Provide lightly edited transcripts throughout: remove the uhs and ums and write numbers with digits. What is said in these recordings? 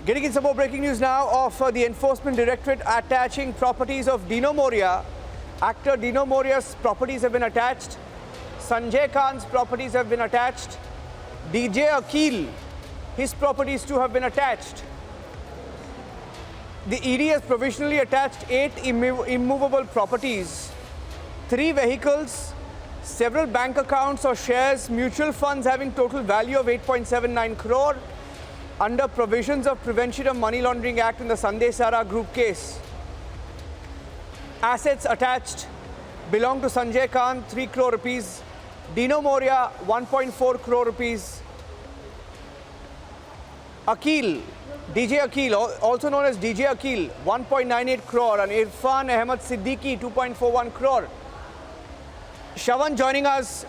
Getting in some more breaking news now of the Enforcement Directorate attaching properties of Dino Morea. Actor Dino Morea's properties have been attached. Sanjay Khan's properties have been attached. DJ Aqeel, his properties too have been attached. The ED has provisionally attached 8 immovable properties, 3 vehicles, several bank accounts or shares, mutual funds having total value of 8.79 crore under provisions of Prevention of Money Laundering Act in the Sandesara group case. Assets attached belong to Sanjay Khan, 3 crore rupees, Dino Morea, 1.4 crore rupees, Aqeel, DJ Aqeel, also known as DJ Aqeel, 1.98 crore, and Irfan Ahmed Siddiqui, 2.41 crore. Shravan joining us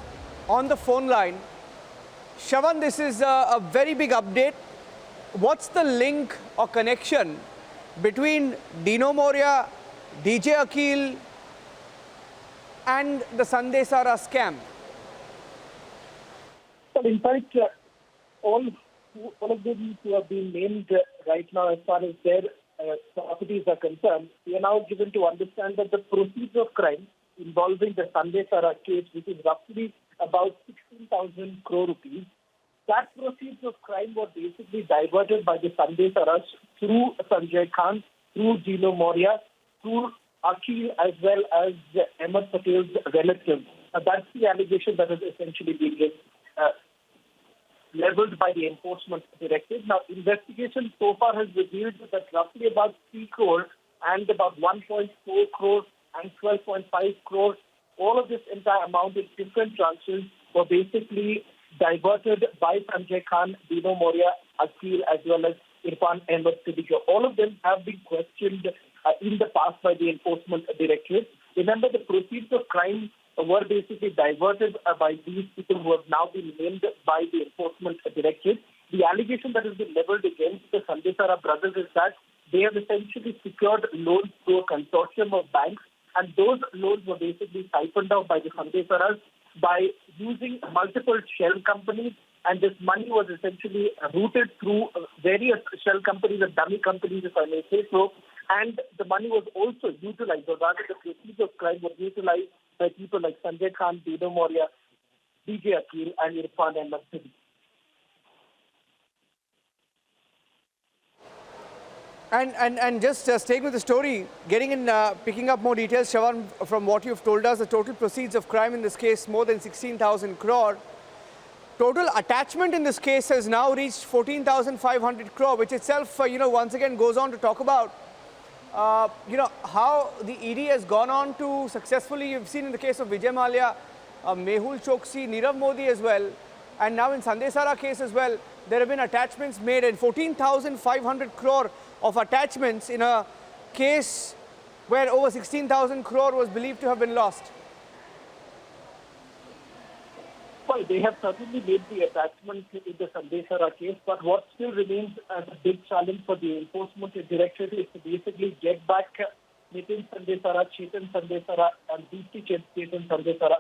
on the phone line. Shravan, this is a very big update. What's the link or connection between Dino Morea, DJ Aqeel and the Sandesara scam? Well, in fact, all of them who have been named right now as far as their properties are concerned, we are now given to understand that the proceeds of crime involving the Sandesara case, which is roughly about 16,000 crore rupees, that proceeds of crime were basically diverted by the Sandesaras through Sanjay Khan, through Dino Morea, through Aqeel, as well as Ahmed Patel's relatives. That's the allegation that has essentially been leveled by the Enforcement Directorate. Now, investigation so far has revealed that roughly about 3 crore and about 1.4 crore and 12.5 crore, all of this entire amount in different tranches were basically diverted by Sanjay Khan, Dino Morea, Aqeel, as well as Irfan Ahmed Siddiqui. All of them have been questioned in the past by the Enforcement Directorate. Remember, the proceeds of crime were basically diverted by these people who have now been named by the Enforcement Directorate. The allegation that has been leveled against the Sandesara brothers is that they have essentially secured loans through a consortium of banks, and those loans were basically siphoned out by the Sandesaras by using multiple shell companies, and this money was essentially routed through various shell companies and dummy companies, if I may say so, and the money was also utilized, or rather the proceeds of crime were utilized by people like Sanjay Khan, Dino Morea, DJ Aqeel, and Irfan Ahmed Siddiqui. And just staying with the story, getting in, picking up more details, Shravan, from what you've told us, the total proceeds of crime in this case, more than 16,000 crore. Total attachment in this case has now reached 14,500 crore, which itself, once again goes on to talk about, how the ED has gone on to successfully, you've seen in the case of Vijay Mallya, Mehul Choksi, Nirav Modi as well, and now in Sandesara case as well, there have been attachments made, and 14,500 crore of attachments in a case where over 16,000 crore was believed to have been lost. Well, they have certainly made the attachment in the Sandesara case, but what still remains as a big challenge for the Enforcement Directorate is to basically get back Nitin Sandesara, Chetan Sandesara, and Deepti Chetan Sandesara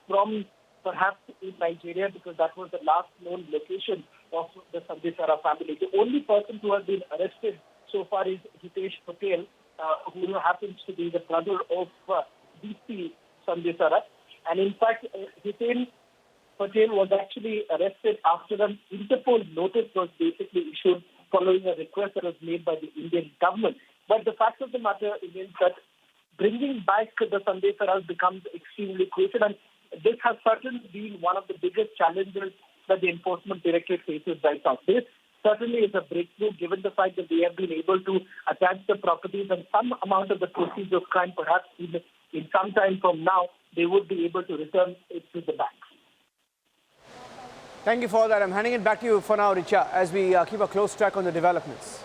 from perhaps in Nigeria, because that was the last known location of the Sandesara family. The only person who has been arrested so far is Hitesh Patel, who happens to be the brother of Deepti Sandesara. And in fact, Hitesh Patel was actually arrested after an Interpol notice was basically issued following a request that was made by the Indian government. But the fact of the matter is that bringing back the Sandesaras becomes extremely crucial, and this has certainly been one of the biggest challenges that the Enforcement Directorate faces right now. This certainly is a breakthrough, given the fact that they have been able to attach the properties, and some amount of the proceeds of crime, perhaps in some time from now, they would be able to return it to the bank. Thank you for that. I'm handing it back to you for now, Richa, as we keep a close track on the developments.